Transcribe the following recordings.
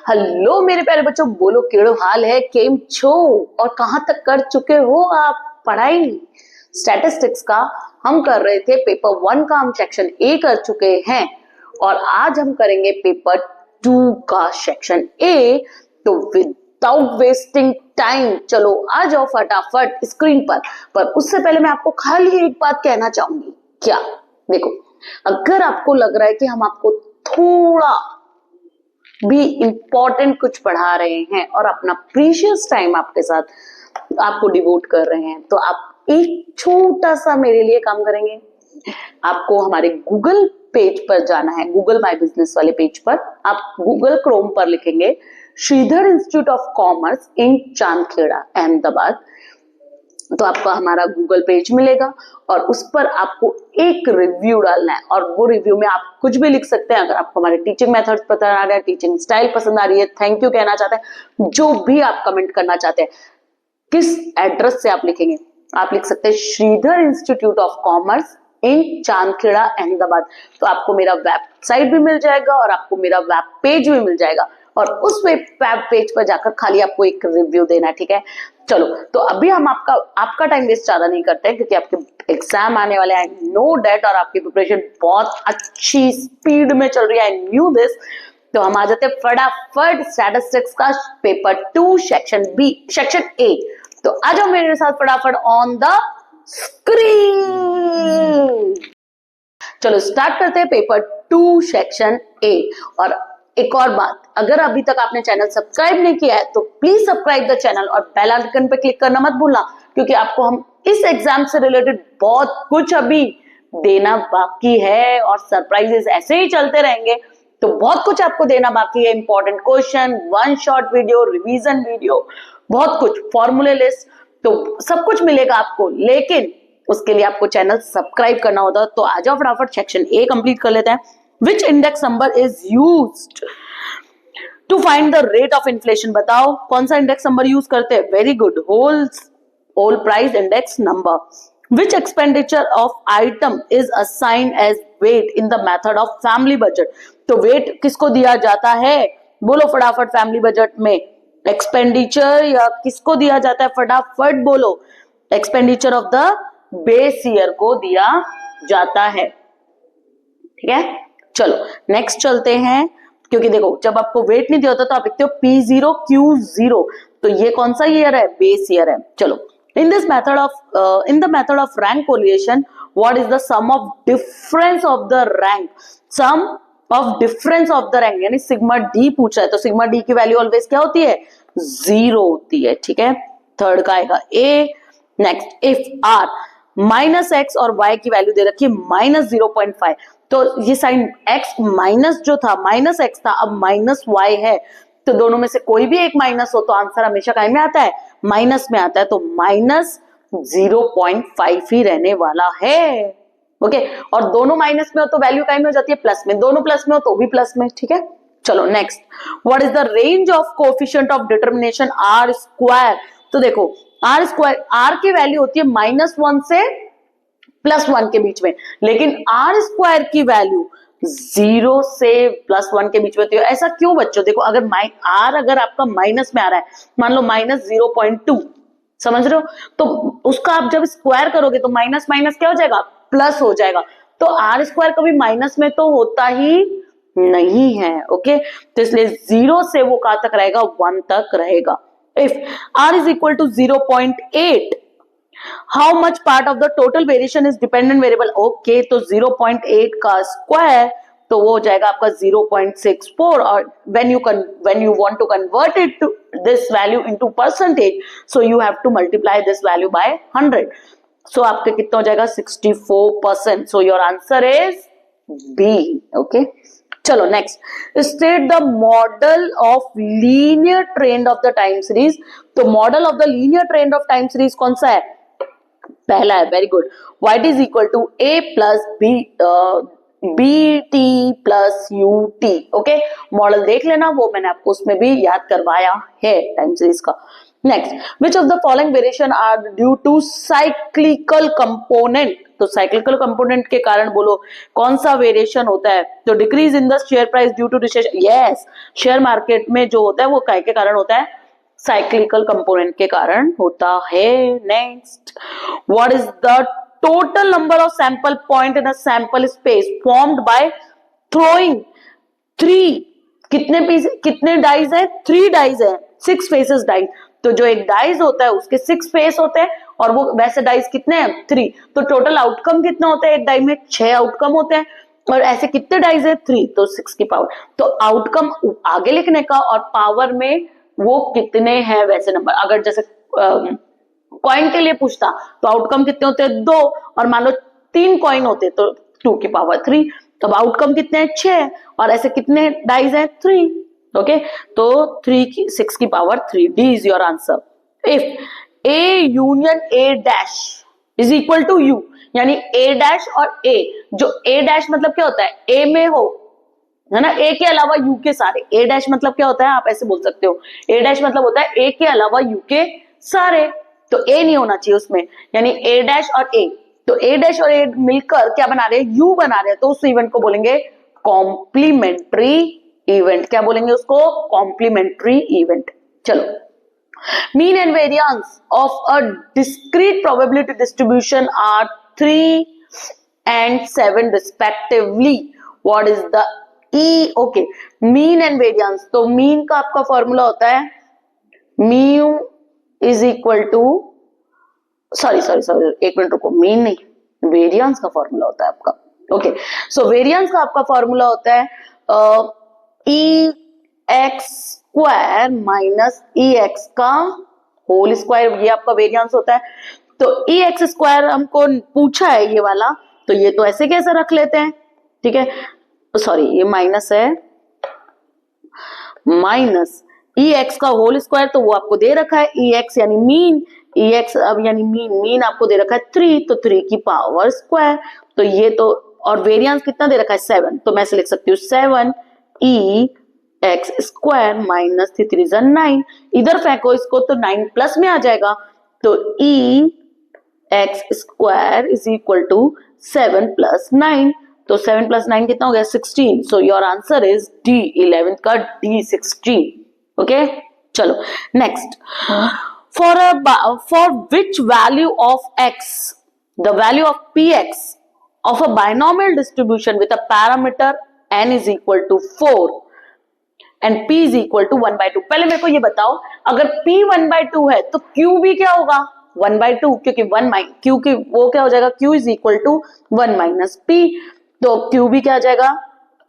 Hello मेरे प्यारे बच्चों, बोलो केड़ो हाल है, केम छो और कहां तक कर चुके हो आप पढ़ाई। स्टैटिस्टिक्स का हम कर रहे थे, पेपर 1 का हम सेक्शन ए कर चुके हैं और आज हम करेंगे पेपर 2 का सेक्शन ए। तो विदाउट वेस्टिंग टाइम चलो आ जाओ फटाफट स्क्रीन पर उससे पहले मैं आपको खाली एक बात कहना चाहूंगी। क्या? देखो, अगर आपको लग रहा है कि हम आपको थोड़ा भी इंपॉर्टेंट कुछ पढ़ा रहे हैं और अपना प्रीशियस टाइम आपके साथ आपको डिवोट कर रहे हैं, तो आप एक छोटा सा मेरे लिए काम करेंगे। आपको हमारे गूगल पेज पर जाना है, गूगल माय बिजनेस वाले पेज पर आप गूगल क्रोम पर लिखेंगे Shridhar institute of commerce in Chandkheda Ahmedabad, तो आपको हमारा गूगल पेज मिलेगा और उस पर आपको एक रिव्यू डालना है और वो रिव्यू में आप कुछ भी लिख सकते हैं। अगर आपको हमारे टीचिंग मेथड्स पसंद आ रहा है, टीचिंग स्टाइल पसंद आ रही है, थैंक यू कहना चाहते हैं, जो भी आप कमेंट करना चाहते हैं, किस एड्रेस से आप लिखेंगे, आप लिख सकते हैं Shridhar institute of commerce in Chandkheda Ahmedabad. तो आपको मेरा वेबसाइट भी मिल जाएगा और आपको मेरा वेब पेज भी मिल जाएगा और उस वेब पेज पर जाकर खाली आपको एक रिव्यू देना है, ठीक है। चलो, तो अभी हम आपका टाइम वेस्ट ज्यादा नहीं करते हैं क्योंकि आपके एग्जाम आने वाले हैं, नो डेट, और आपकी प्रिपरेशन बहुत अच्छी स्पीड में चल रही है, आई न्यू दिस। तो हम आ जाते हैं फटाफट स्टैटिस्टिक्स का paper 2 section B, section A. तो आ जाओ मेरे साथ फटाफट ऑन द स्क्रीन। चलो स्टार्ट करते हैं पेपर 2 सेक्शन ए। और एक और बात, अगर अभी तक आपने चैनल सब्सक्राइब नहीं किया है तो प्लीज सब्सक्राइब द चैनल और बेल आइकन पे क्लिक करना मत भूलना, क्योंकि आपको हम इस एग्जाम से रिलेटेड बहुत कुछ अभी देना बाकी है और सरप्राइजेस ऐसे ही चलते रहेंगे। तो बहुत कुछ आपको देना बाकी है, important question, one shot video, revision video, बहुत कुछ, फॉर्मूले लिस्ट, तो सब कुछ मिलेगा आपको, लेकिन उसके लिए आपको चैनल सब्सक्राइब करना होता है। तो आ जाओ फटाफट सेक्शन ए कंप्लीट कर लेते हैं। Which index number is used to find the rate of inflation? बताओ कौन सा इंडेक्स नंबर यूज करते हैं? Very good, whole price index number. Which expenditure of item is assigned as weight in the method of family budget? तो wait किसको दिया जाता है? बोलो फटाफट, फैमिली बजट में एक्सपेंडिचर या किसको दिया जाता है? फटाफट बोलो। Expenditure of the base year को दिया जाता है, ठीक है। चलो नेक्स्ट चलते हैं, क्योंकि देखो जब आपको वेट नहीं दिया होता तो आप लिखते हो P0 Q0, तो ये कौन सा ईयर है? बेस ईयर है। चलो, in the method of rank correlation what is the sum of difference of the rank? Sum of difference of the rank यानी सिग्मा डी पूछा है, तो सिग्मा डी की वैल्यू ऑलवेज क्या होती है? 0 होती है, ठीक है। थर्ड का आएगा A. Next, if r minus x और वाई की वैल्यू दे रखी है -0.5, तो ये साइन x माइनस जो था माइनस x था, अब माइनस y है, तो दोनों में से कोई भी एक माइनस हो तो आंसर हमेशा काय में आता है? माइनस में आता है, तो -0.5 ही रहने वाला है, ओके। और दोनों माइनस में हो तो वैल्यू काय में हो जाती है? प्लस में। दोनों प्लस में हो तो भी प्लस में, ठीक है। चलो next, what is the range of coefficient of determination R square? तो देखो आर स्क्वायर, आर की वैल्यू होती है -1 से +1 के बीच में, लेकिन आर स्क्वायर की वैल्यू 0 से +1 के बीच में होती है। ऐसा क्यों बच्चों? देखो, अगर आर अगर आपका माइनस में आ रहा है, मान लो -0.2, समझ रहे हो, तो उसका आप जब स्क्वायर करोगे तो माइनस माइनस क्या हो जाएगा? प्लस हो जाएगा। तो आर स्क्वायर कभी माइनस में तो होता ही नहीं है, ओके। तो इसलिए 0 से वो कहां तक रहेगा? 1 तक रहेगा। If r is equal to 0.8, how much part of the total variation is dependent variable? Okay, तो 0.8 का स्क्वायर तो वो हो जाएगा आपका 0.64, और when you want to convert it to this value into percentage, so you have to multiply this value by 100, so आपके कितना हो जाएगा? 64%, so your answer is B, okay। चलो next, state the model of linear trend of the time series. तो model of the linear trend of time series कौन सा है? पहला है, very good, y t is equal to a plus b t plus u t, okay. Model देख लेना, वो मैंने आपको उसमें भी याद करवाया है टाइम सीरीज का। Next, which of the following variation are due to cyclical component, तो साइक्लिकल कंपोनेंट के कारण बोलो कौन सा वेरिएशन होता है, तो decrease in the share price due to recession, yes, share market में जो होता है वो काय के कारण होता है, साइक्लिकल कंपोनेंट के कारण होता है। Next, what is the total number of sample point in a sample space formed by throwing 3, कितने पीस, कितने डाइज है, 3 डाइज है, 6 फेसेस डाइज, तो जो एक डाइज होता है उसके 6 फेस होते हैं और वो वैसे डाइज कितने हैं, 3, तो टोटल आउटकम कितना होता है, एक डाई में 6 आउटकम होते हैं और ऐसे कितने डाइज है, 3, तो 6 की पावर, तो आउटकम आगे लिखने का और पावर में वो कितने हैं वैसे नंबर, अगर जैसे कॉइन के लिए पूछता तो आउटकम कितने होते हैं, 2, और मान लो 3 कॉइन होते तो 2 की पावर 3, तो आउटकम कितने हैं, 6, और ऐसे कितने डाइज हैं, 3, ओके, तो 6 की power 3, D is your answer. If A union A dash is equal to U, यानी ए डैश और ए, जो ए डैश मतलब क्या होता है, ए में हो, है ना, ए के अलावा यू के सारे, ए डैश मतलब क्या होता है, आप ऐसे बोल सकते हो, ए डैश मतलब होता है ए के अलावा यू के सारे, तो ए नहीं होना चाहिए उसमें, यानी ए डैश और ए, तो ए डैश और ए मिलकर क्या बना रहे हैं, यू बना रहे हैं, तो उस इवेंट को बोलेंगे कॉम्प्लीमेंट्री इवेंट, क्या बोलेंगे उसको, कॉम्प्लीमेंट्री इवेंट। चलो, mean and variance of a discrete probability distribution are 3 and 7 respectively, what is the E? Okay, mean and variance, तो मीन का आपका फॉर्मूला होता है mu is equal to, sorry एक मिनट रुको, मीन नहीं, वेरिएंस का फॉर्मूला होता है आपका, ओके, सो वेरिएंस का आपका फॉर्मूला होता है ई एक्स स्क्वायर माइनस ई एक्स का होल स्क्वायर, ये आपका वेरिएंस होता है, तो ई एक्स स्क्वायर हमको पूछा है ये वाला, तो ये तो ऐसे कैसे रख लेते हैं, ठीक है, सॉरी ये माइनस है, माइनस ई एक्स का होल स्क्वायर, तो वो आपको दे रखा है ई एक्स यानी मीन, ई एक्स अब यानी मीन आपको दे रखा है 3, तो 3 की पावर स्क्वायर, तो ये तो, और वेरिएंस कितना दे रखा है 7, तो मैं ऐसे लिख सकती हूँ 7 ई एक्स स्क्वायर माइनस 3 9, इधर फेंको इसको तो 9 प्लस में आ जाएगा, तो E x square is equal to 7 प्लस 9, तो 7 प्लस 9 कितना हो गया 16, so your answer is D, 11th का डी 16, ओके। चलो next, for which value of x the value of p x of a binomial distribution with a parameter n is equal to 4 and p is equal to 1/2, पहले मेरे को ये बताओ, अगर p 1/2 है तो q भी क्या होगा 1/2, क्योंकि 1 q की वो क्या हो जाएगा, q is equal to 1 minus p, तो q भी क्या आ जाएगा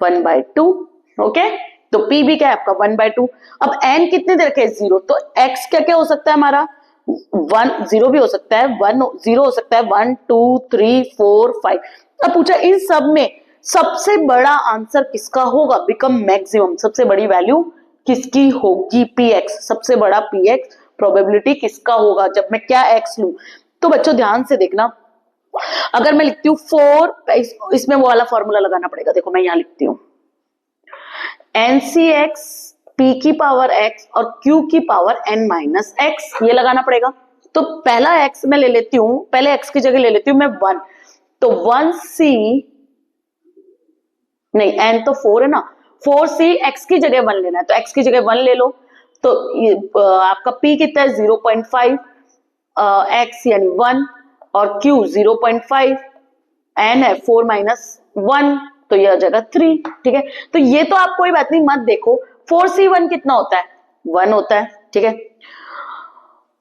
1/2, ओके, तो p भी क्या है आपका 1/2, अब n कितने दे रखे 0, तो x क्या क्या हो सकता है हमारा 1 0 भी हो सकता है, 1 0 हो सकता है, 1 2 3 4 5, अब पूछा इन सब में सबसे बड़ा आंसर किसका होगा, बिकम मैक्सिमम, सबसे बड़ी वैल्यू किसकी होगी, px, सबसे बड़ा px प्रोबेबिलिटी किसका होगा जब मैं क्या x लूं, तो बच्चों ध्यान से देखना, अगर मैं लिखती हूँ 4, इसमें वो वाला फॉर्मूला लगाना पड़ेगा, देखो मैं यहां लिखती हूँ NCX p की पावर x और q की पावर n माइनस x, ये लगाना पड़ेगा, तो पहला x मैं ले लेती हूँ, पहले x की जगह ले लेती हूँ मैं 1, तो 1c नहीं, n तो 4 है ना, 4c x की जगह 1 लेना है, तो x की जगह 1 ले लो, तो आपका p कितना है 0.5, x यानी 1 और q 0.5, n है 4 माइनस 1, तो यह आ जाएगा 3, ठीक है, तो ये तो आप कोई बात नहीं मत देखो, 4c1 कितना होता है 1 होता है, ठीक है,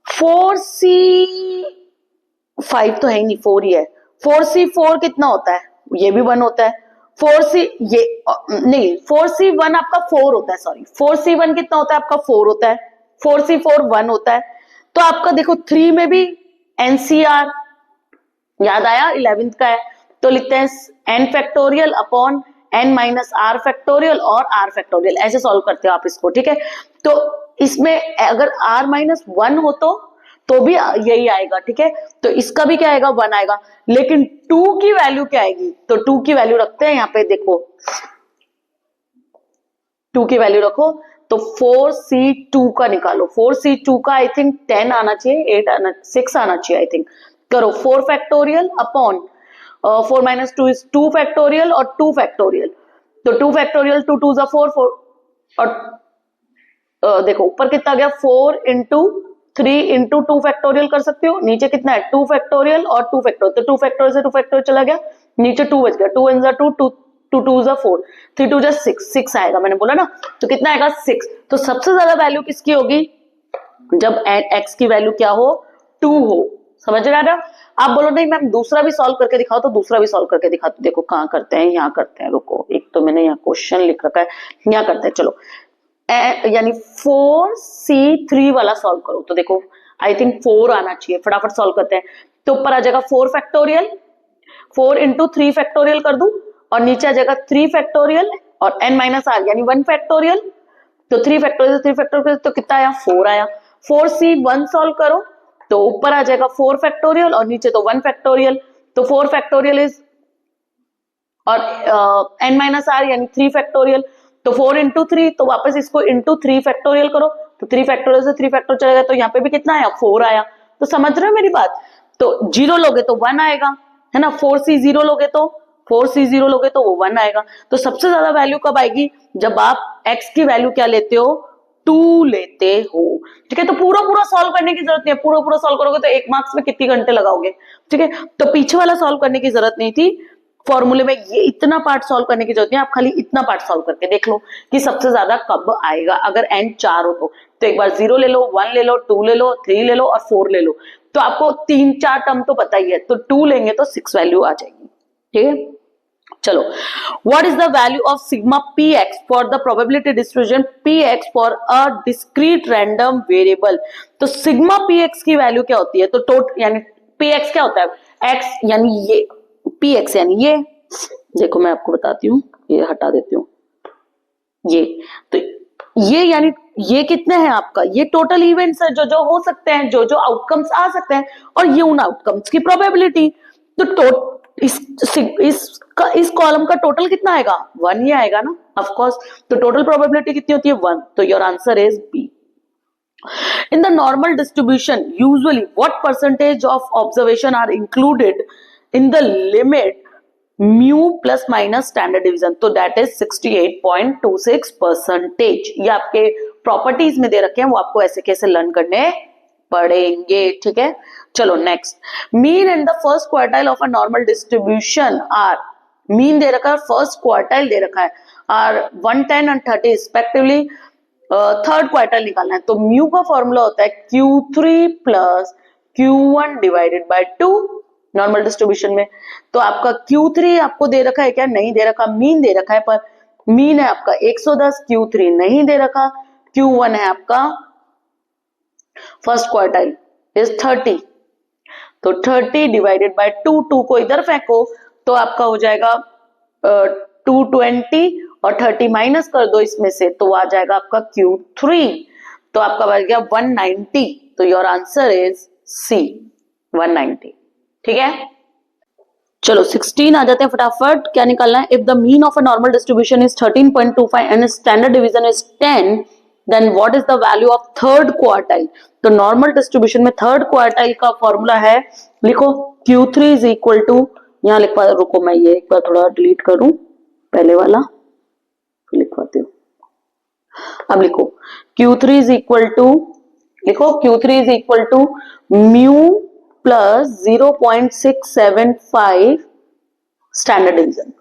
4c5 तो है ही नहीं 4 ही है, 4c4 कितना होता है, ये भी 1 होता है, 4c ये नहीं 4c1 आपका 4 होता है, सॉरी 4c1 कितना होता है आपका 4 होता है, 4c4 1 होता है, तो आपका देखो 3 में भी NCR याद आया 11th का है, तो लिखते हैं n factorial upon n minus r factorial और r फैक्टोरियल, ऐसे सॉल्व करते हो आप इसको, ठीक है, तो इसमें अगर r माइनस 1 हो तो भी यही आएगा, ठीक है, तो इसका भी क्या आएगा 1 आएगा, लेकिन 2 की वैल्यू क्या आएगी, तो 2 की वैल्यू रखते हैं यहाँ पे, देखो 2 की वैल्यू रखो, तो 4C2 का निकालो। 4C2 का आई थिंक 10 आना चाहिए, 6 आना चाहिए आई थिंक। करो 4 factorial upon 4 minus 2 is 2 factorial और 2 फैक्टोरियल। तो 2 फैक्टोरियल 2 2 4 और देखो ऊपर कितना गया 4 इंटू 3 इंटू 2 फैक्टोरियल कर सकते हो। नीचे कितना है 2 फैक्टोरियल और 2 फैक्टोरियल, तो 2 फैक्टोरियल से 2 फैक्टोरियल चला गया, नीचे 2 बच गया। 2 1 जा 2, 2 2 जा 4, 3 2 जा 6 आएगा, मैंने बोला ना। तो कितना आएगा 6। तो सबसे ज्यादा वैल्यू किसकी होगी जब x की वैल्यू क्या हो 2 हो। समझ रहे ना? आप बोलो नहीं मैम दूसरा भी सॉल्व करके दिखाओ, तो दूसरा भी सॉल्व करके दिखाओ। देखो कहाँ करते हैं, यहाँ करते हैं। रुको, एक तो मैंने यहाँ क्वेश्चन लिख रखा है, यहाँ करते हैं। चलो यानी 4C3 वाला सॉल्व करो। तो देखो आई थिंक 4 आना चाहिए, फटाफट सॉल्व करते हैं। तो ऊपर आ जाएगा 4 फैक्टोरियल, 4 इंटू 3 फैक्टोरियल कर दूं, और नीचे आ जाएगा 3 फैक्टोरियल और n माइनस आर यानी 1 फैक्टोरियल। तो 3 फैक्टोरियल 3 फैक्टोरियल तो कितना आया 4 आया। 4C1 सॉल्व करो तो ऊपर आ जाएगा 4 फैक्टोरियल और नीचे तो 1 फैक्टोरियल। तो 4 फैक्टोरियल इज और n माइनस आर यानी 3 फैक्टोरियल। तो 4 इंटू 3, तो वापस इसको इंटू 3 फैक्टोरियल करो, तो 3 फैक्टोरियल से 3 फैक्टोरियल चलेगा, तो यहाँ पे भी कितना आया 4 आया। तो समझ रहे हो मेरी बात? तो 0 लोगे तो 1 आएगा, है ना। 4C0 लोगे तो 4C0 लोगे तो वो 1 आएगा। तो सबसे ज्यादा वैल्यू कब आएगी जब आप x की वैल्यू क्या लेते हो 2 लेते हो। ठीक है, तो पूरा पूरा सॉल्व करने की जरूरत नहीं है। पूरा पूरा सॉल्व करोगे तो 1 मार्क्स में कितने घंटे लगाओगे? ठीक है, तो पीछे वाला सॉल्व करने की जरूरत नहीं थी। फॉर्मूले में ये इतना पार्ट सॉल्व करने की जरूरत नहीं है, आप खाली इतना पार्ट सॉल्व करके देख लो कि सबसे ज्यादा कब आएगा। अगर n 4 हो तो एक बार 0 ले लो, 1 ले लो, 2 ले लो, 3 ले लो और 4 ले लो। तो आपको 3-4 टर्म तो पता ही है, तो 2 लेंगे तो 6 वैल्यू आ जाएगी। ठीक है, चलो what is the value of sigma px for the probability distribution px for a discrete random variable. तो सिग्मा px की वैल्यू क्या होती है? तो टोटल यानी px क्या होता है x यानी ये, px यानी ये, देखो मैं आपको बताती हूँ, ये हटा देती हूँ, ये तो ये यानी ये कितने हैं आपका, ये टोटल इवेंट्स है जो जो हो सकते हैं, जो जो आउटकम्स आ सकते हैं, और ये उन आउटकम्स की प्रोबेबिलिटी। तो इस कॉलम का टोटल कितना आएगा 1 ही आएगा ना, ऑफ कोर्स। तो टोटल प्रोबेबिलिटी कितनी होती है 1। तो your answer is B. In the normal distribution, usually what percentage of observation are included in the limit mu plus minus standard deviation? तो that is 68.26%। ये आपके प्रॉपर्टीज में दे रखे हैं, वो आपको ऐसे कैसे लर्न करने पड़ेंगे। ठीक है, चलो next. Mean and the first quartile of a normal distribution are, mean दे रखा है, फर्स्ट क्वार्टाइल दे रखा है, are 110 and 30 respectively. Third quartile निकालना है, तो म्यू का फॉर्मूला होता है Q3 plus Q1 divided by 2 normal distribution में। तो आपका Q3 आपको दे रखा है क्या? नहीं दे रखा। मीन दे रखा है, पर मीन है आपका 110, Q3 नहीं दे रखा, Q1 है आपका फर्स्ट क्वार्टाइल इज 30। तो 30 डिवाइडेड बाय 2, 2 को इधर फेंको तो आपका हो जाएगा 220 और 30 माइनस कर दो इसमें से, तो आ जाएगा आपका Q3। तो आपका बच गया 190। तो योर आंसर इज सी 190। ठीक है, चलो 16 आ जाते हैं फटाफट। क्या निकालना है? If the mean of a normal distribution is 13.25 and standard division is 10, then what is the value of third quartile? तो नॉर्मल डिस्ट्रीब्यूशन में थर्ड क्वार्टाइल का फॉर्मूला है, लिखो Q3 इज इक्वल टू, यहां लिख पा, रुको मैं ये एक बार थोड़ा डिलीट करूं पहले वाला, लिखवाती हूँ। अब लिखो Q3 इज इक्वल टू, लिखो Q3 is equal to mu plus 0.675 standard division.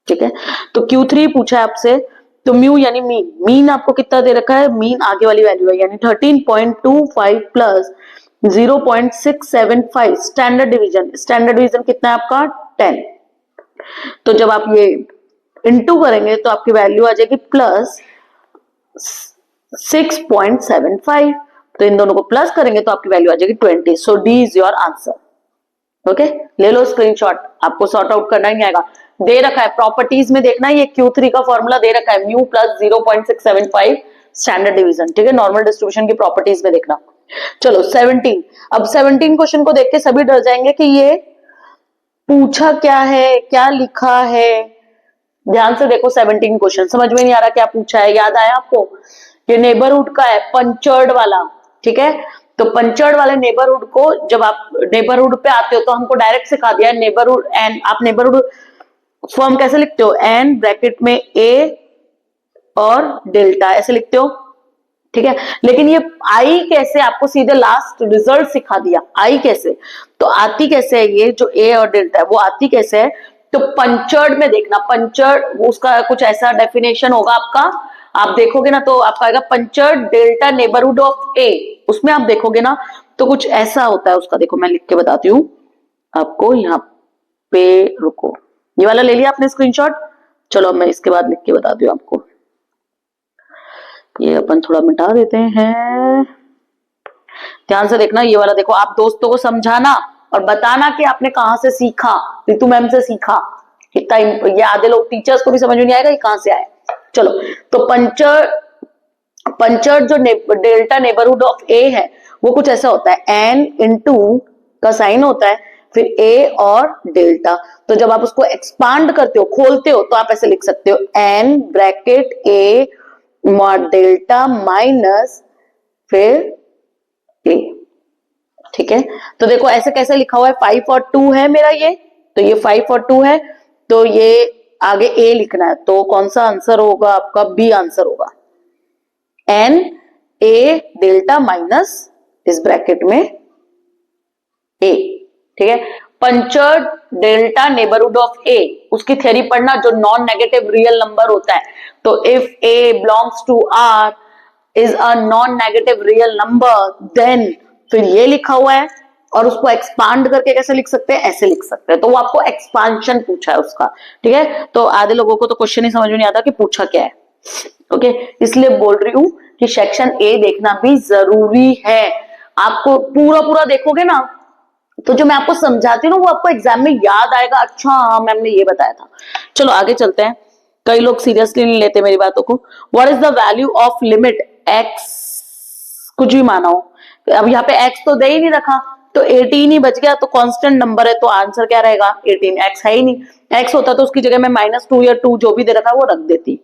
ठीक है, तो Q3 पूछा है आपसे, तो म्यू यानी मीन, मीन आपको कितना दे रखा है? मीन आगे वाली वैल्यू है, यानी 13.25 plus 0.675 standard division. Standard division कितना है आपका 10। तो जब आप ये इनटू करेंगे तो आपकी वैल्यू आ जाएगी प्लस 6.75। तो इन दोनों को प्लस करेंगे तो आपकी वैल्यू आ जाएगी 20। So D is your answer. Okay, ले लो स्क्रीनशॉट, आपको सॉर्ट आउट करना ही आएगा। दे रखा है प्रॉपर्टीज में, देखना ये Q3 का फॉर्मूला दे रखा है म्यू प्लस 0.675 स्टैंडर्ड डिवीजन। ठीक है, नॉर्मल डिस्ट्रीब्यूशन की प्रॉपर्टीज में देखना। चलो 17। अब 17 क्वेश्चन को देख के सभी डर जाएंगे कि ये पूछा क्या है, क्या लिखा है। ध्यान से देखो 17 क्वेश्चन, समझ में नहीं आ रहा क्या पूछा है, याद आया आपको? ये नेबरहुड का है, पंचर्ड वाला, ठीक है। तो पंचर्ड वाले नेबरहुड को जब आप नेबरहुड पे आते हो तो हमको डायरेक्ट सिखा दिया नेबरहुड एन, आप नेबरहुड फॉर्म कैसे लिखते हो, एन ब्रैकेट में ए और डेल्टा ऐसे लिखते हो, ठीक है। लेकिन ये आई कैसे, आपको सीधे लास्ट रिजल्ट सिखा दिया आई कैसे, तो आती कैसे है ये जो ए और डेल्टा है वो आती कैसे है, तो पंचर्ड में देखना, पंचर्ड उसका कुछ ऐसा डेफिनेशन होगा आपका, आप देखोगे ना तो आपका आएगा पंचर्ड डेल्टा नेबरहुड ऑफ ए, उसमें आप देखोगे ना तो कुछ ऐसा होता है उसका, देखो मैं लिख के बताती हूँ आपको यहाँ पे, रुको ये वाला ले लिया आपने स्क्रीनशॉट, चलो मैं इसके बाद लिख के बताती हूँ आपको, ये अपन थोड़ा मिटा देते हैं, ध्यान से देखना ये वाला, देखो आप दोस्तों को समझाना और बताना कि आपने कहां से सीखा, रितु मैम से सीखा, इतना ये आधे लोग टीचर्स को भी समझ में नहीं आएगा ये कहां से आया। चलो तो पंचर जो डेल्टा नेबरहुड ऑफ ए है वो कुछ ऐसा होता है, एन इंटू का साइन होता है, फिर ए और डेल्टा, तो जब आप उसको एक्सपांड करते हो खोलते हो तो आप ऐसे लिख सकते हो एन ब्रैकेट ए डेल्टा माइनस फिर ए, ठीक है। तो देखो ऐसे कैसे लिखा हुआ है, 5 और 2 है मेरा ये, तो ये 5 और 2 है, तो ये आगे ए लिखना है, तो कौन सा आंसर होगा आपका, बी आंसर होगा, एन ए डेल्टा माइनस इस ब्रैकेट में ए, ठीक है। पंचर्ड डेल्टा नेबरहुड ऑफ ए, उसकी थ्योरी पढ़ना जो नॉन नेगेटिव रियल नंबर होता है, तो if A belongs to R is a non negative real number then, फिर ये लिखा हुआ है और उसको एक्सपांड करके कैसे लिख सकते हैं, ऐसे लिख सकते हैं, तो वो आपको एक्सपांशन पूछा है उसका, ठीक है। तो आधे लोगों को तो क्वेश्चन ही समझ में नहीं आता कि पूछा क्या है, ओके, इसलिए बोल रही हूं कि सेक्शन ए देखना भी जरूरी है, आपको पूरा पूरा देखोगे ना तो जो मैं आपको समझाती हूँ ना वो आपको एग्जाम में याद आएगा, अच्छा हाँ मैम ने ये बताया था। चलो आगे चलते हैं, कई लोग सीरियसली नहीं लेते मेरी बातों को। What is the value of limit x, कुछ भी माना हो, अब यहाँ पे एक्स तो दे ही नहीं रखा, तो 18 ही बच गया, तो कांस्टेंट नंबर है तो आंसर क्या रहेगा 18, एक्स है ही नहीं, एक्स होता तो उसकी जगह में -2 या 2 जो भी दे रखा है वो रख देती,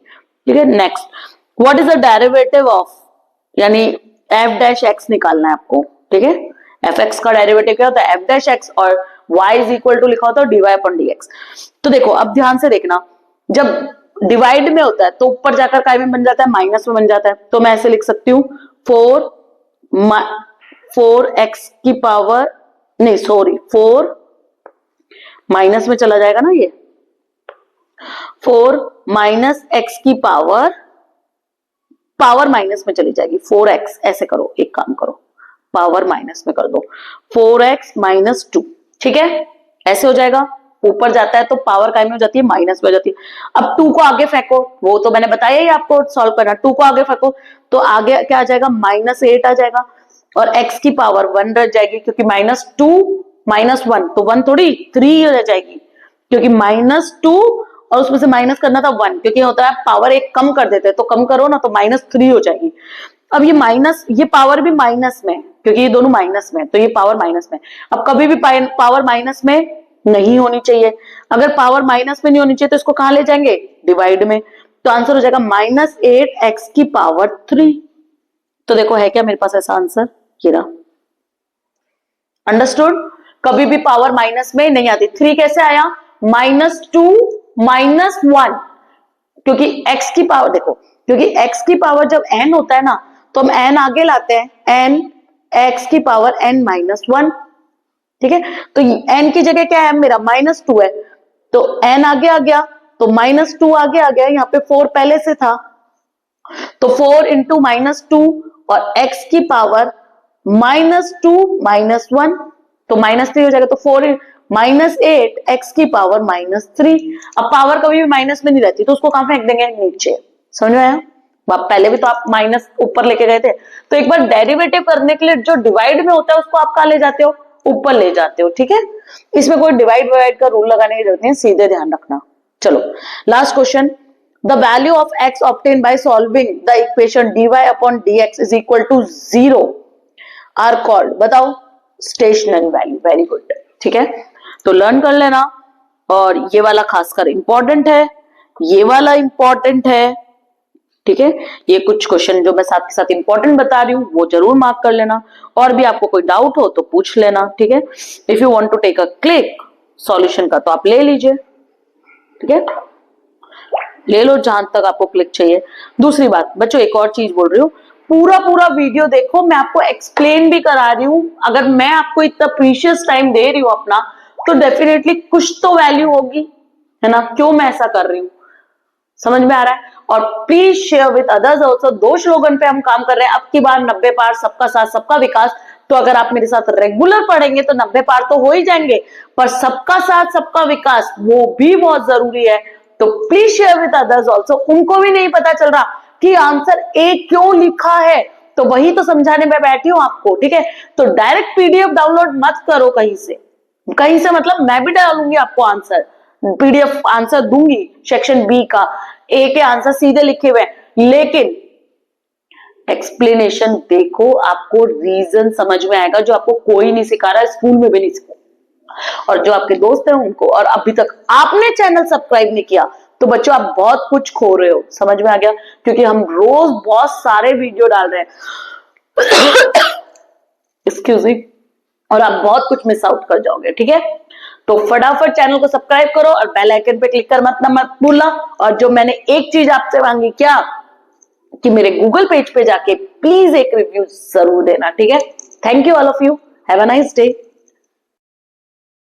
ठीक है। Next, what is the derivative of, यानी एफ डैश एक्स निकालना है आपको, ठीक है। एफ एक्स का डेरिवेटिव क्या होता है, एफ डैश एक्स, और y इज इक्वल टू लिखा होता है dy अपॉन dx। तो देखो अब ध्यान से देखना, जब डिवाइड में होता है तो ऊपर जाकर काय में बन जाता है, माइनस में बन जाता है, तो मैं ऐसे लिख सकती हूँ 4x की पावर, नहीं सॉरी 4 माइनस में चला जाएगा ना ये, 4 माइनस एक्स की पावर माइनस में चली जाएगी, 4x, ऐसे करो एक काम करो पावर माइनस में कर दो, 4x माइनस 2, ठीक है, ऐसे हो जाएगा, ऊपर जाता है तो पावर काय में हो जाती है, माइनस में हो जाती है। अब 2 को आगे फेंको, वो तो मैंने बताया ही आपको सॉल्व करना, 2 को आगे फेंको तो आगे क्या आ जाएगा, -8 आ जाएगा, और x की पावर 1 रह जाएगी, क्योंकि -2 -1 तो 1 थोड़ी 3 रह जाएगी, क्योंकि -2 और उसमें से माइनस करना था 1, क्योंकि होता है पावर एक कम कर देते हैं तो कम करो ना तो -3 हो जाएगी। अब ये माइनस, ये पावर भी माइनस में, क्योंकि ये दोनों माइनस में, तो ये पावर माइनस में, अब कभी भी पावर माइनस में नहीं होनी चाहिए, अगर पावर माइनस में नहीं होनी चाहिए तो इसको कहां ले जाएंगे, डिवाइड में, तो आंसर हो जाएगा -8x की पावर 3। तो देखो है क्या मेरे पास ऐसा आंसर, ये रहा, अंडरस्टूड। कभी भी पावर माइनस में नहीं आती। 3 कैसे आया, -2 -1, क्योंकि x की पावर देखो, क्योंकि x की पावर जब n होता है ना तो हम n आगे लाते हैं, n x की पावर n-1, ठीक है। तो n की जगह क्या है मेरा, -2 है, तो n आगे आ गया तो -2 आगे आ गया, यहाँ पे 4 पहले से था, तो 4 इंटू -2 और x की पावर -2 -1, तो -3 हो जाएगा, तो 4 -8 x की पावर -3। अब पावर कभी भी माइनस में नहीं रहती तो उसको कहां फेंक देंगे, नीचे, समझ में आया। पहले भी तो आप माइनस ऊपर लेके गए थे, तो एक बार डेरिवेटिव करने के लिए जो डिवाइड में होता है उसको आप कहां ले जाते हो, ऊपर ले जाते हो, ठीक है। इसमें कोई डिवाइड का रूल लगाने की जरूरत नहीं, सीधे ध्यान रखना। चलो last question, the value of x obtained by solving the equation dy upon dx is equal to 0 are called, बताओ स्टेशनरी वैल्यू, वेरी गुड, ठीक है। तो लर्न कर लेना, और ये वाला खासकर इंपॉर्टेंट है, ये वाला इंपॉर्टेंट है, ठीक है, ये कुछ क्वेश्चन जो मैं साथ के साथ इंपॉर्टेंट बता रही हूँ वो जरूर मार्क कर लेना, और भी आपको कोई डाउट हो तो पूछ लेना। ठीक है, if you want to take a क्लिक सॉल्यूशन का तो आप ले लीजिए। ठीक है, ले लो जहां तक आपको क्लिक चाहिए। दूसरी बात बच्चों, एक और चीज बोल रही हूँ, पूरा पूरा वीडियो देखो, मैं आपको एक्सप्लेन भी करा रही हूँ। अगर मैं आपको इतना प्रीशियस टाइम दे रही हूँ अपना, तो डेफिनेटली कुछ तो वैल्यू होगी, है ना? क्यों मैं ऐसा कर रही हूँ, समझ में आ रहा है? और please share with others also. 2 slogan पे हम काम कर रहे हैं, अब की बार 90 पार, सबका साथ सबका विकास। तो अगर आप मेरे साथ रेगुलर पढ़ेंगे तो 90 पार तो हो ही जाएंगे, पर सबका साथ सबका विकास वो भी बहुत जरूरी है। तो please share with others also. उनको भी नहीं पता चल रहा कि आंसर ए क्यों लिखा है, तो वही तो समझाने में बैठी हूं आपको। ठीक है, तो डायरेक्ट पीडीएफ डाउनलोड मत करो कहीं से, कहीं से मतलब मैं भी डालूंगी आपको आंसर, पीडीएफ आंसर दूंगी सेक्शन बी का, ए के आंसर सीधे लिखे हुए, लेकिन एक्सप्लेनेशन देखो, आपको रीजन समझ में आएगा, जो आपको कोई नहीं सिखा रहा है, स्कूल में भी नहीं सिखा। और जो आपके दोस्त हैं उनको, और अभी तक आपने चैनल सब्सक्राइब नहीं किया, तो बच्चों आप बहुत कुछ खो रहे हो, समझ में आ गया? क्योंकि हम रोज बहुत सारे वीडियो डाल रहे हैं एक्सक्यूज मी, और आप बहुत कुछ मिस आउट कर जाओगे। ठीक है, तो फटाफट चैनल को सब्सक्राइब करो और बेल आइकन पे क्लिक कर मत भूलना। और जो मैंने एक चीज आपसे मांगी, क्या कि मेरे गूगल पेज पे जाके प्लीज एक रिव्यू जरूर देना। ठीक है, thank you all of you, have a nice day.